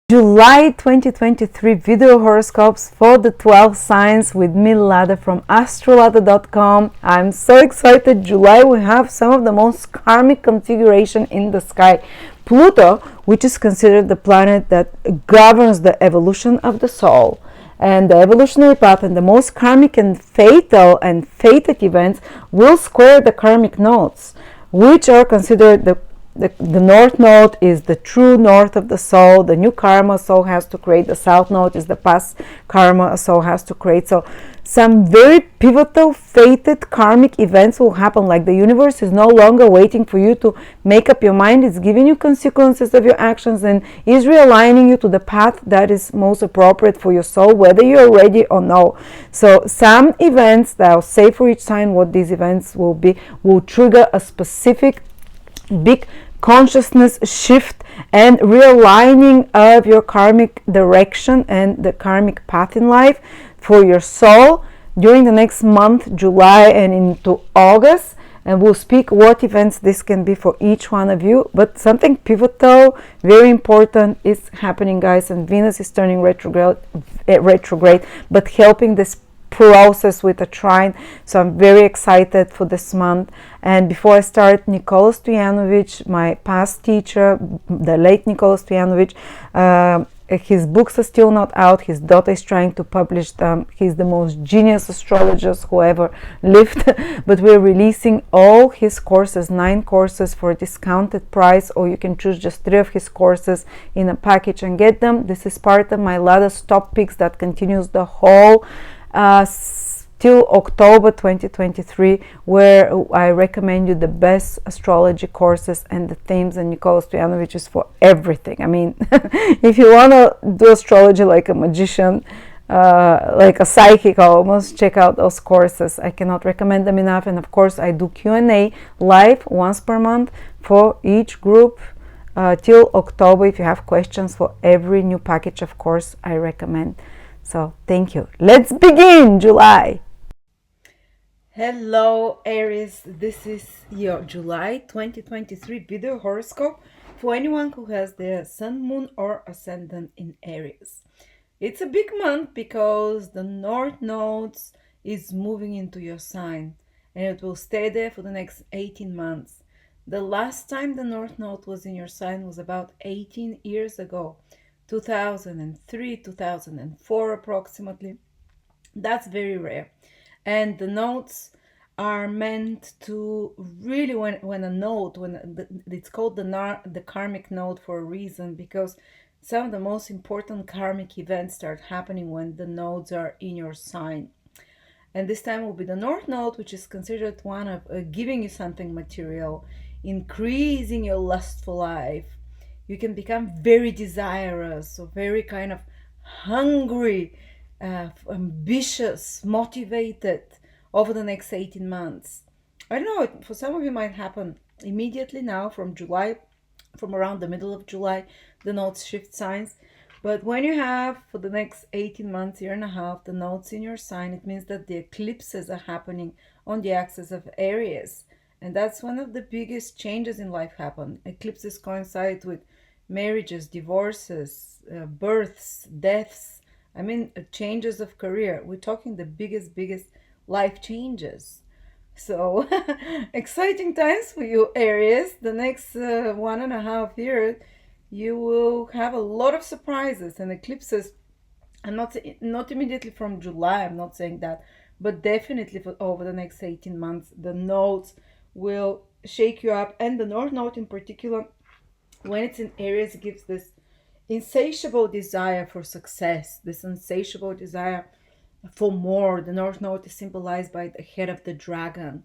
July 2023 video horoscopes for the 12 signs with me, Lada, from AstroladaOfficial. I'm so excited. July, we have some of the most karmic configuration in the sky. Pluto, which is considered the planet that governs the evolution of the soul and the evolutionary path, and the most karmic and fatal and fated events will square the karmic nodes, which are considered the north node is the true north of the soul, the new karma soul has to create. The south node is the past karma soul has to create. So some very pivotal fated karmic events will happen, like the universe is no longer waiting for you to make up your mind. It's giving you consequences of your actions and is realigning you to the path that is most appropriate for your soul, whether you're ready or no. So some events that I'll say for each sign what these events will be will trigger a specific big consciousness shift and realigning of your karmic direction and the karmic path in life for your soul during the next month, July and into August. And we'll speak what events this can be for each one of you. But something pivotal, very important, is happening, guys. And Venus is turning retrograde, but helping this process with a trine. So I'm very excited for this month. And before I start, Nikola Stojanovic, my past teacher, the late Nikola Stojanovic, his books are still not out. His daughter is trying to publish them. He's the most genius astrologist who ever lived. But we're releasing all his courses, 9 courses, for a discounted price, or you can choose just 3 of his courses in a package and get them. This is part of my Lada's Top Picks that continues the whole till October 2023, where I recommend you the best astrology courses and the themes. And Nikola Stojanovic is for everything. I mean, if you want to do astrology like a magician, like a psychic almost, check out those courses. I cannot recommend them enough. And of course, I do Q&A live once per month for each group till October. If you have questions for every new package of course, I recommend. So thank you. Let's begin July. Hello Aries, this is your July 2023 video horoscope for anyone who has their sun, moon or ascendant in Aries. It's a big month because the north nodes is moving into your sign and it will stay there for the next 18 months. The last time the north node was in your sign was about 18 years ago. 2003, 2004 approximately. That's very rare. And the nodes are meant to really, when a node, it's called the karmic node for a reason, because some of the most important karmic events start happening when the nodes are in your sign. And this time will be the north node, which is considered one of giving you something material, increasing your lustful life. You can become very desirous or very kind of hungry, ambitious, motivated over the next 18 months. I don't know, for some of you might happen immediately now from July, from around the middle of July, the nodes shift signs. But when you have for the next 18 months, year and a half, the nodes in your sign, it means that the eclipses are happening on the axis of Aries. And that's one of the biggest changes in life happen. Eclipses coincide with marriages, divorces, births, deaths. I mean, changes of career. We're talking the biggest life changes. So exciting times for you, Aries. The next 1.5 years, you will have a lot of surprises and eclipses. And not immediately from July, I'm not saying that, but definitely for over the next 18 months, the nodes will shake you up. And the north node in particular, when it's in Aries, it gives this insatiable desire for success, this insatiable desire for more. The north node is symbolized by the head of the dragon,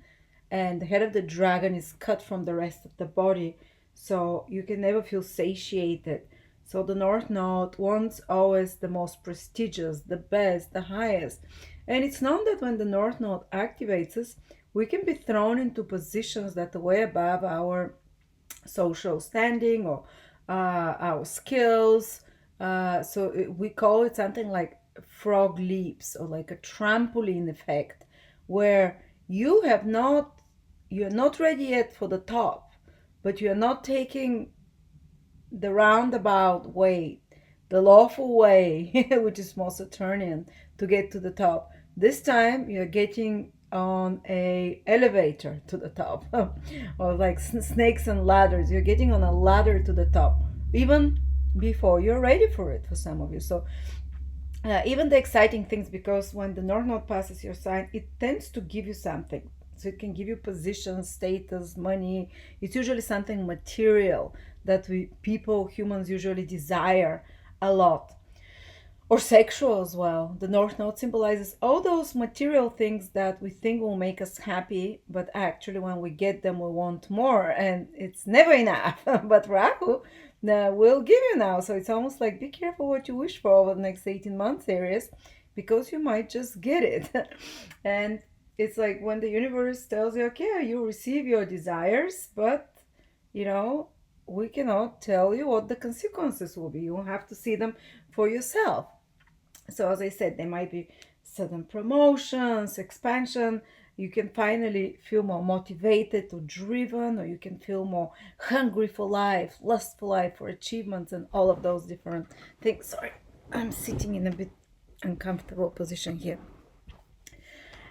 and the head of the dragon is cut from the rest of the body, so you can never feel satiated. So the north node wants always the most prestigious, the best, the highest. And it's known that when the north node activates us, we can be thrown into positions that are way above our social standing or our skills. So we call it something like frog leaps, or like a trampoline effect, where you're not ready yet for the top, but you're not taking the roundabout way, the lawful way, which is more Saturnian, to get to the top. This time you're getting on a elevator to the top, or like snakes and ladders. You're getting on a ladder to the top, even before you're ready for it. For some of you, so even the exciting things, because when the North Node passes your sign, it tends to give you something. So it can give you position, status, money. It's usually something material that we people, humans, usually desire a lot. Or sexual as well. The North Node symbolizes all those material things that we think will make us happy, but actually, when we get them, we want more, and it's never enough. But Rahu will give you now. So it's almost like be careful what you wish for over the next 18 months, Aries, because you might just get it. And it's like when the universe tells you, okay, you receive your desires, but you know, we cannot tell you what the consequences will be. You will have to see them for yourself. So as I said, there might be sudden promotions, expansion. You can finally feel more motivated or driven, or you can feel more hungry for life, lust for life, for achievements, and all of those different things. Sorry, I'm sitting in a bit uncomfortable position here.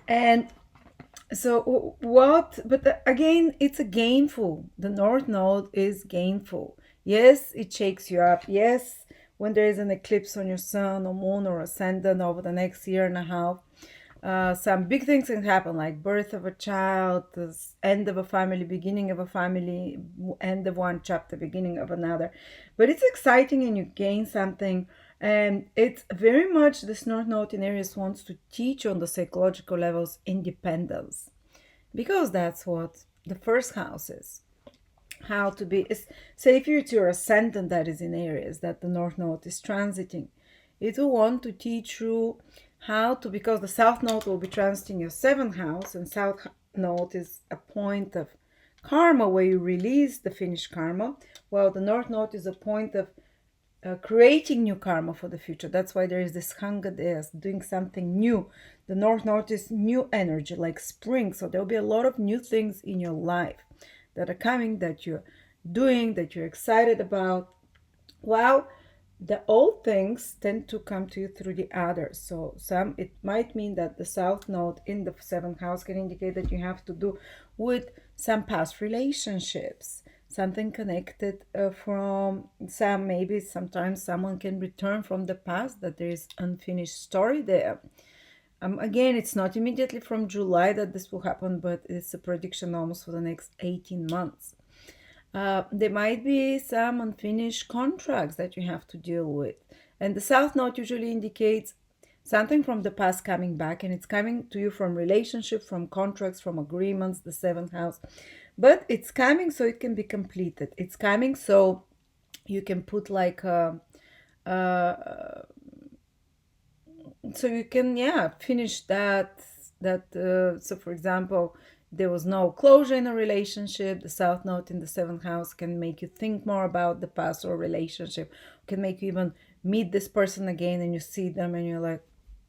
And so what, but again, it's a gainful. The North Node is gainful. Yes, it shakes you up. Yes, when there is an eclipse on your sun or moon or ascendant over the next year and a half, some big things can happen, like birth of a child, the end of a family, beginning of a family, end of one chapter, beginning of another. But it's exciting and you gain something. And it's very much, this North Node in Aries wants to teach you on the psychological levels independence, because that's what the first house is. How to be, say if it's your ascendant that is in Aries, that the North Node is transiting, it will want to teach you how to, because the South Node will be transiting your seventh house, and South Node is a point of karma where you release the finished karma, while the North Node is a point of creating new karma for the future. That's why there is this hunger there, doing something new. The North Node is new energy, like spring. So there'll be a lot of new things in your life that are coming, that you're doing, that you're excited about. While the old things tend to come to you through the others. So it might mean that the South Node in the seventh house can indicate that you have to do with some past relationships, something connected from some, maybe sometimes someone can return from the past, that there is unfinished story there. Again, it's not immediately from July that this will happen, but it's a prediction almost for the next 18 months. There might be some unfinished contracts that you have to deal with. And the South Node usually indicates something from the past coming back, and it's coming to you from relationship, from contracts, from agreements, the seventh house. But it's coming so it can be completed. It's coming so you can put like so you can finish that. So for example, there was no closure in a relationship. The South Node in the seventh house can make you think more about the past or relationship, can make you even meet this person again, and you see them and you're like,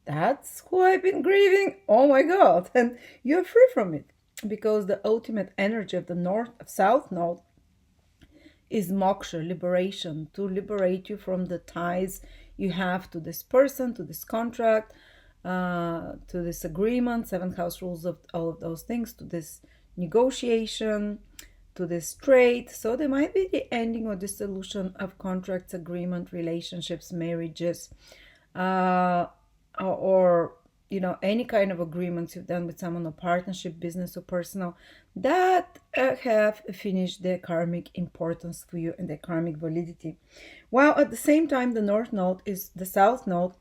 that's who I've been grieving. Oh my God. And you're free from it, because the ultimate energy of the South Node is moksha, liberation, to liberate you from the ties you have to this person, to this contract, to this agreement, seventh house rules of all of those things, to this negotiation, to this trade. So there might be the ending or dissolution of contracts, agreement, relationships, marriages, or any kind of agreements you've done with someone, or partnership, business or personal, that have finished their karmic importance for you and their karmic validity. While at the same time, the South Node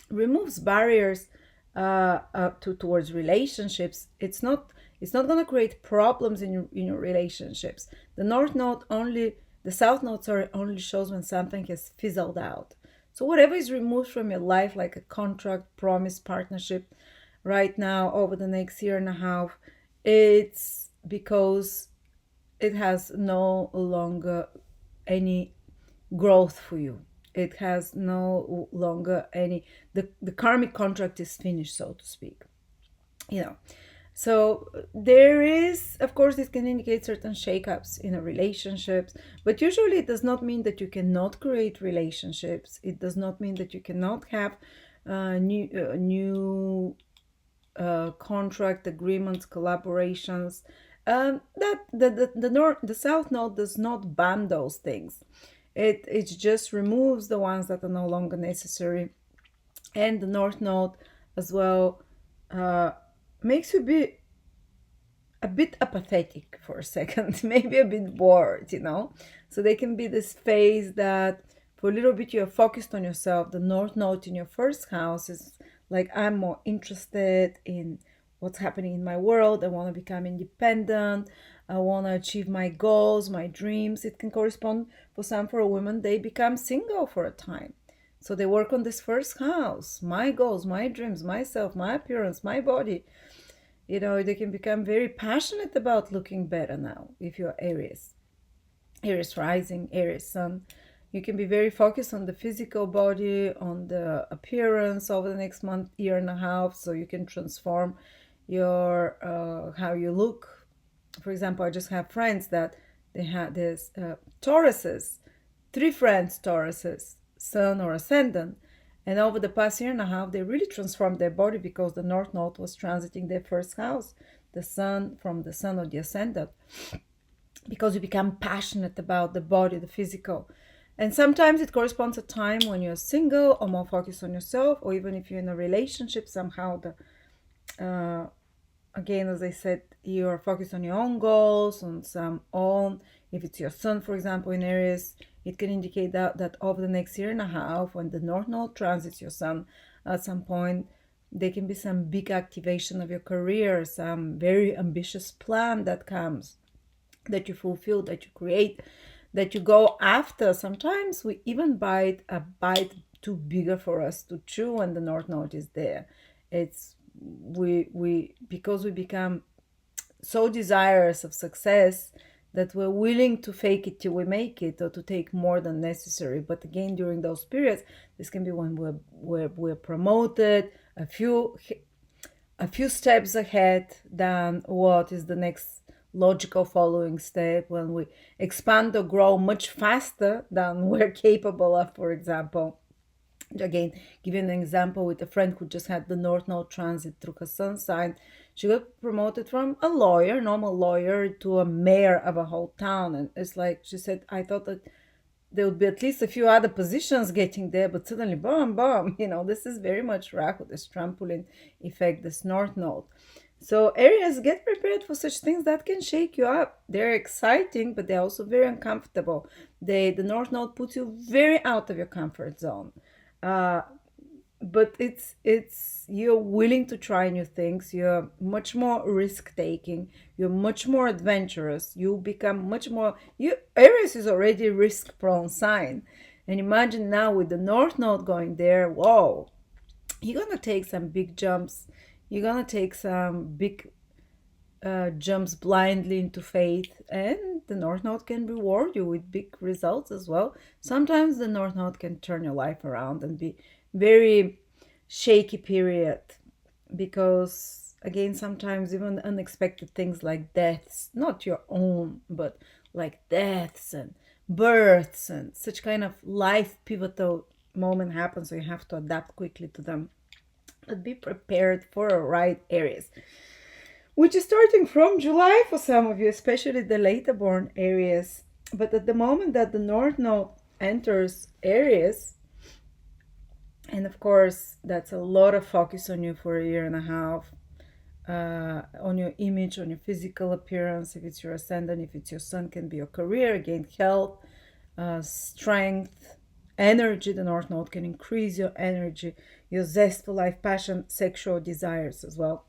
removes barriers towards relationships. It's not going to create problems in your relationships. The South Node only shows when something has fizzled out. So whatever is removed from your life, like a contract, promise, partnership, right now over the next year and a half, it's because it has no longer any growth for you. It has no longer any, the karmic contract is finished, so to speak. So there is, of course, this can indicate certain shakeups in a relationships, but usually it does not mean that you cannot create relationships. It does not mean that you cannot have new contract agreements, collaborations. That the South Node does not ban those things. It just removes the ones that are no longer necessary, and the North Node as well uh, makes you be a bit apathetic for a second, maybe a bit bored, So they can be this phase that for a little bit you're focused on yourself. The North Node in your first house is like, I'm more interested in what's happening in my world. I want to become independent. I want to achieve my goals, my dreams. It can correspond for a woman, they become single for a time. So they work on this first house, my goals, my dreams, myself, my appearance, my body. They can become very passionate about looking better now if you're Aries. Aries rising, Aries sun. You can be very focused on the physical body, on the appearance over the next month, year and a half, so you can transform your how you look. For example, I just have friends that they had this Tauruses, 3 friends Tauruses, sun or ascendant, and over the past year and a half, they really transformed their body because the North Node was transiting their first house, the sun from the sun or the ascendant, because you become passionate about the body, the physical. And sometimes it corresponds to a time when you're single or more focused on yourself, or even if you're in a relationship, somehow again, as I said, you're focused on your own goals, on some own, if it's your sun, for example, in Aries, it can indicate that over the next year and a half, when the North Node transits your sun at some point, there can be some big activation of your career, some very ambitious plan that comes, that you fulfill, that you create, that you go after. Sometimes we even bite a bite too bigger for us to chew when the North Node is there. It's we because we become so desirous of success that we're willing to fake it till we make it, or to take more than necessary. But again, during those periods, this can be when we're promoted a few steps ahead than what is the next logical following step, when we expand or grow much faster than we're capable of. For example, again, giving an example with a friend who just had the North Node transit through her sun sign. She got promoted from a lawyer, normal lawyer, to a mayor of a whole town. And it's like, she said, I thought that there would be at least a few other positions getting there, but suddenly, boom, boom, this is very much Rahu, this trampoline effect, this North Node. So Aries, get prepared for such things that can shake you up. They're exciting, but they're also very uncomfortable. The North Node puts you very out of your comfort zone. But it's you're willing to try new things. You're much more risk taking. You're much more adventurous. You become much more. Aries is already a risk prone sign, and imagine now with the North Node going there. Whoa, you're gonna take some big jumps. You're gonna take some big jumps blindly into faith, and the North Node can reward you with big results as well. Sometimes the North Node can turn your life around and be very shaky period, because again, sometimes even unexpected things like deaths, not your own, but like deaths and births and such kind of life pivotal moment happens, so you have to adapt quickly to them. But be prepared for a ride, Aries, which is starting from July for some of you, especially the later born Aries. But at the moment that the North Node enters Aries, and of course, that's a lot of focus on you for a year and a half, on your image, on your physical appearance. If it's your ascendant, if it's your sun, can be your career, again, health, strength, energy. The North Node can increase your energy, your zest for life, passion, sexual desires as well.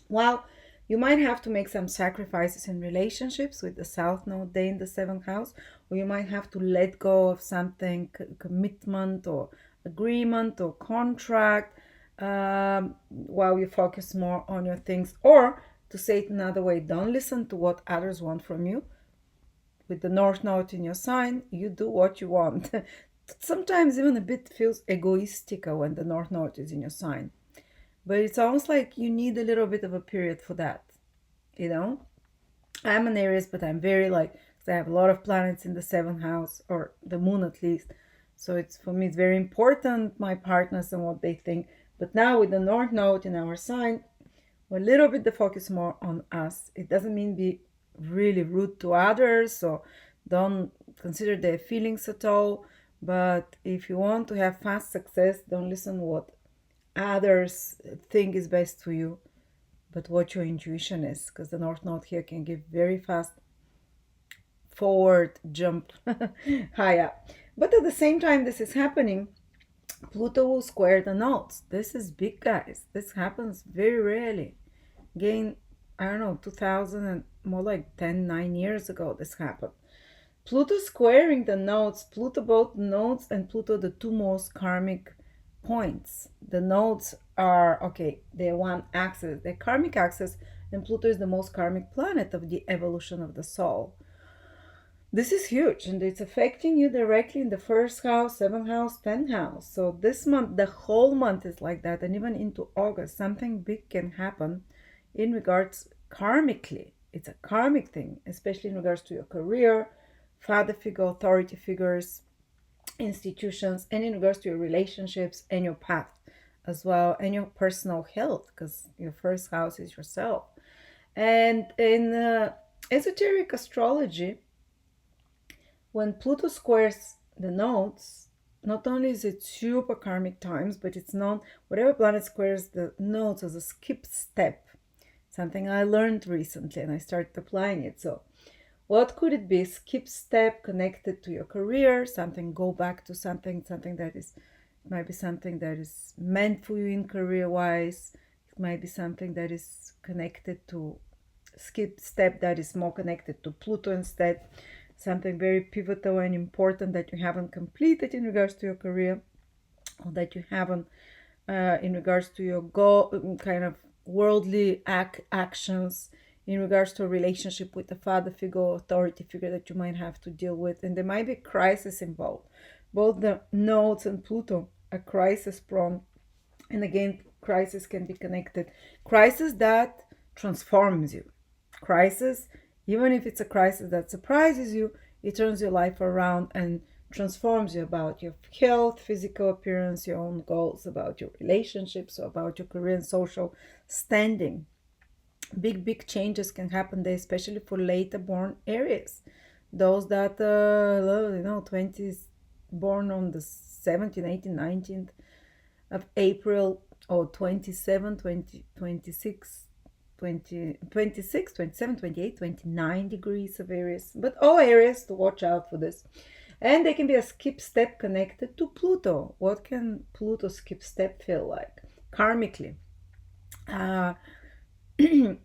While you might have to make some sacrifices in relationships with the South Node day in the 7th house, or you might have to let go of something, commitment or agreement or contract, while you focus more on your things. Or to say it another way, don't listen to what others want from you. With the North Node in your sign, you do what you want. Sometimes even a bit feels egoistical when the North Node is in your sign. But it's almost like you need a little bit of a period for that. you know. I'm an Aries, but I'm very like, 'cause I have a lot of planets in the seventh house, or the moon at least. So it's, for me, it's very important, my partners and what they think. But now with the North Node in our sign, we're a little bit the focus more on us. It doesn't mean be really rude to others, so don't consider their feelings at all. But if you want to have fast success, don't listen what others think is best for you, but what your intuition is, because the North Node here can give very fast forward jump high up. But at the same time this is happening, Pluto will square the nodes. This is big, guys. This happens very rarely. Again, I don't know, 2000 and more like 10, 9 years ago this happened. Pluto squaring the nodes, Pluto, both nodes and Pluto, the two most karmic points. The nodes are, okay, they're one axis, they're karmic axis, and Pluto is the most karmic planet of the evolution of the soul. This is huge, and it's affecting you directly in the first house, seventh house, 10th house. So this month, the whole month is like that, and even into August, something big can happen in regards karmically. It's a karmic thing, especially in regards to your career, father figure, authority figures, institutions, and in regards to your relationships and your path as well, and your personal health, because your first house is yourself. And in esoteric astrology, when Pluto squares the nodes, not only is it super karmic times, but it's known, whatever planet squares the nodes, as a skip step. Something I learned recently and I started applying it. So what could it be? Skip step connected to your career, something, go back to something that is, it might be something that is meant for you in career wise. It might be something that is connected to, skip step that is more connected to Pluto instead. Something very pivotal and important that you haven't completed in regards to your career, or that you haven't in regards to your goal, kind of worldly actions, in regards to a relationship with a father figure or authority figure that you might have to deal with. And there might be crisis involved. Both the nodes and Pluto are crisis prone. And again, crisis can be connected. Crisis that transforms you. Crisis, even if it's a crisis that surprises you, it turns your life around and transforms you about your health, physical appearance, your own goals, about your relationships, or about your career and social standing. Big changes can happen there, especially for later born Aries. Those that, 20s, born on the 17th, 18th, 19th of April, or 27, 20, 26, 20, 26, 27, 28, 29 degrees of Aries. But all Aries to watch out for this. And they can be a skip step connected to Pluto. What can Pluto skip step feel like karmically?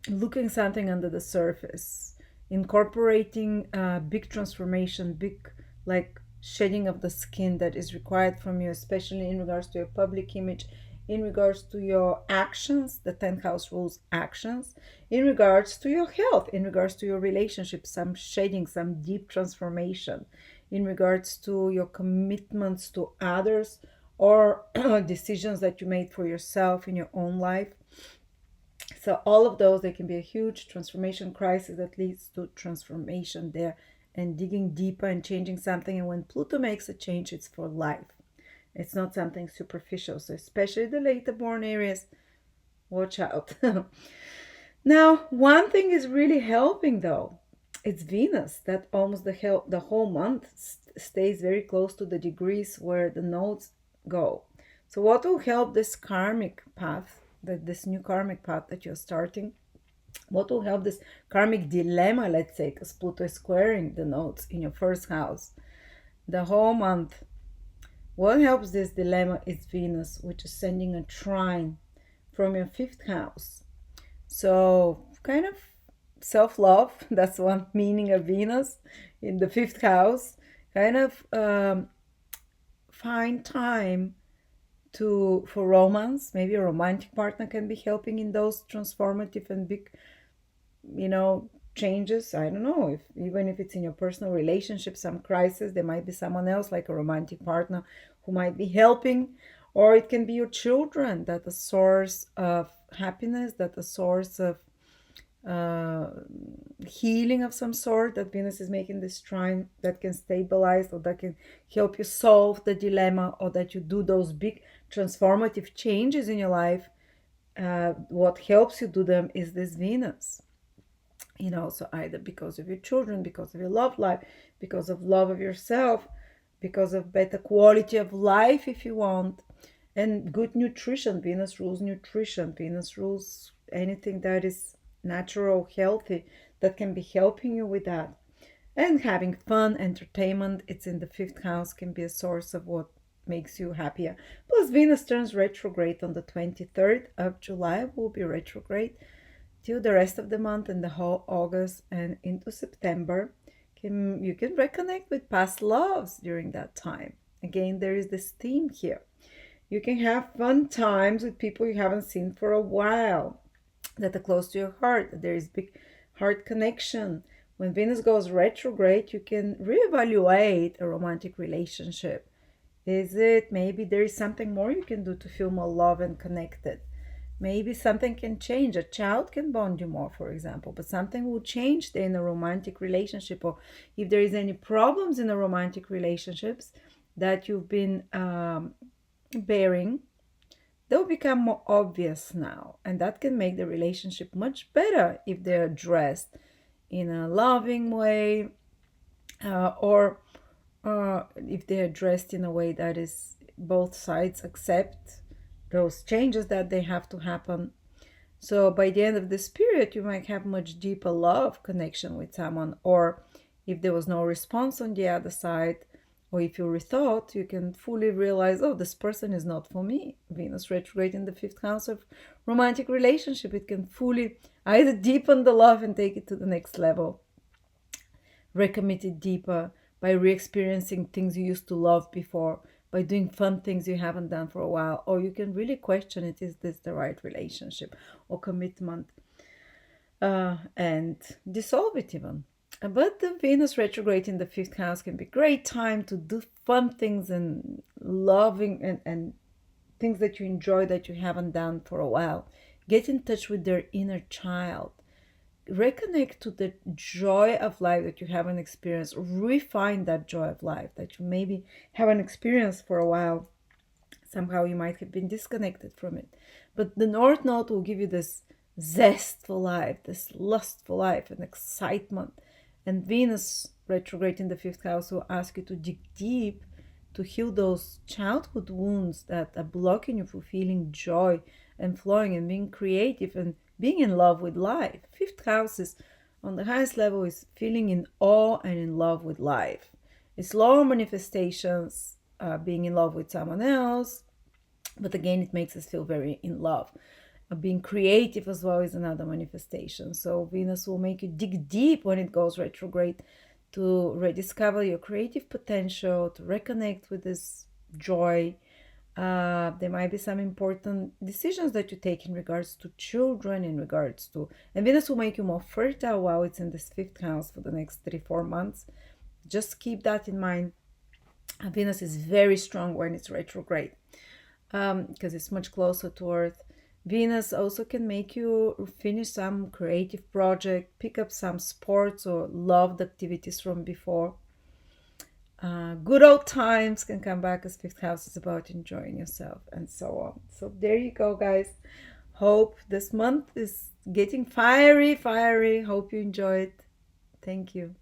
Looking something under the surface, incorporating big transformation, big like shedding of the skin that is required from you, especially in regards to your public image, in regards to your actions, the 10th house rules actions, in regards to your health, in regards to your relationship, some shedding, some deep transformation, in regards to your commitments to others, or decisions that you made for yourself in your own life. So all of those, they can be a huge transformation crisis that leads to transformation there, and digging deeper and changing something. And when Pluto makes a change, it's for life. It's not something superficial. So especially the later born Aries, watch out. Now, one thing is really helping though. It's Venus that almost the whole month stays very close to the degrees where the nodes go. So what will help this karmic path, this new karmic path that you're starting? What will help this karmic dilemma, let's say, because Pluto is squaring the nodes in your first house the whole month? What helps this dilemma is Venus, which is sending a trine from your fifth house. So kind of self-love, that's one meaning of Venus in the fifth house. Kind of find time for romance. Maybe a romantic partner can be helping in those transformative and big, changes. I don't know, even if it's in your personal relationship, some crisis, there might be someone else like a romantic partner who might be helping. Or it can be your children that a source of happiness, that a source of uh, healing of some sort, that Venus is making this trine that can stabilize or that can help you solve the dilemma, or that you do those big transformative changes in your life. What helps you do them is this Venus. So either because of your children, because of your love life, because of love of yourself, because of better quality of life if you want, and good nutrition. Venus rules nutrition. Venus rules anything that is natural, healthy, that can be helping you with that. And having fun, entertainment, it's in the fifth house, can be a source of what makes you happier. Plus, Venus turns retrograde on the 23rd of July, will be retrograde till the rest of the month and the whole August and into September. You can reconnect with past loves during that time. Again, there is this theme here. You can have fun times with people you haven't seen for a while, that are close to your heart. There is big heart connection. When Venus goes retrograde, you can reevaluate a romantic relationship. Is it maybe there is something more you can do to feel more loved and connected? Maybe something can change. A child can bond you more, for example, but something will change in a romantic relationship. Or if there is any problems in a romantic relationships that you've been bearing, they'll become more obvious now. And that can make the relationship much better if they're addressed in a loving way, or if they're addressed in a way that is both sides accept those changes that they have to happen. So by the end of this period, you might have much deeper love connection with someone, or if there was no response on the other side, or if you rethought, you can fully realize, oh, this person is not for me. Venus retrograde in the fifth house of romantic relationship, it can fully either deepen the love and take it to the next level, recommit it deeper by re-experiencing things you used to love before, by doing fun things you haven't done for a while, or you can really question it, is this the right relationship or commitment, and dissolve it even. But the Venus retrograde in the fifth house can be a great time to do fun things and loving and things that you enjoy that you haven't done for a while. Get in touch with their inner child. Reconnect to the joy of life that you haven't experienced. Refine that joy of life that you maybe haven't experienced for a while. Somehow you might have been disconnected from it. But the North Node will give you this zest for life, this lust for life and excitement. And Venus retrograde in the fifth house will ask you to dig deep to heal those childhood wounds that are blocking you from feeling joy and flowing and being creative and being in love with life. Fifth house is, on the highest level, is feeling in awe and in love with life. It's lower manifestations, being in love with someone else, but again, it makes us feel very in love. Being creative as well is another manifestation. So Venus will make you dig deep when it goes retrograde to rediscover your creative potential, to reconnect with this joy. There might be some important decisions that you take in regards to children, and Venus will make you more fertile while it's in this fifth house for the next 3-4 months. Just keep that in mind. Venus is very strong when it's retrograde, because it's much closer to Earth. Venus also can make you finish some creative project, pick up some sports or loved activities from before. Good old times can come back, as fifth house is about enjoying yourself and so on. So there you go, guys. Hope this month is getting fiery. Hope you enjoy it. Thank you.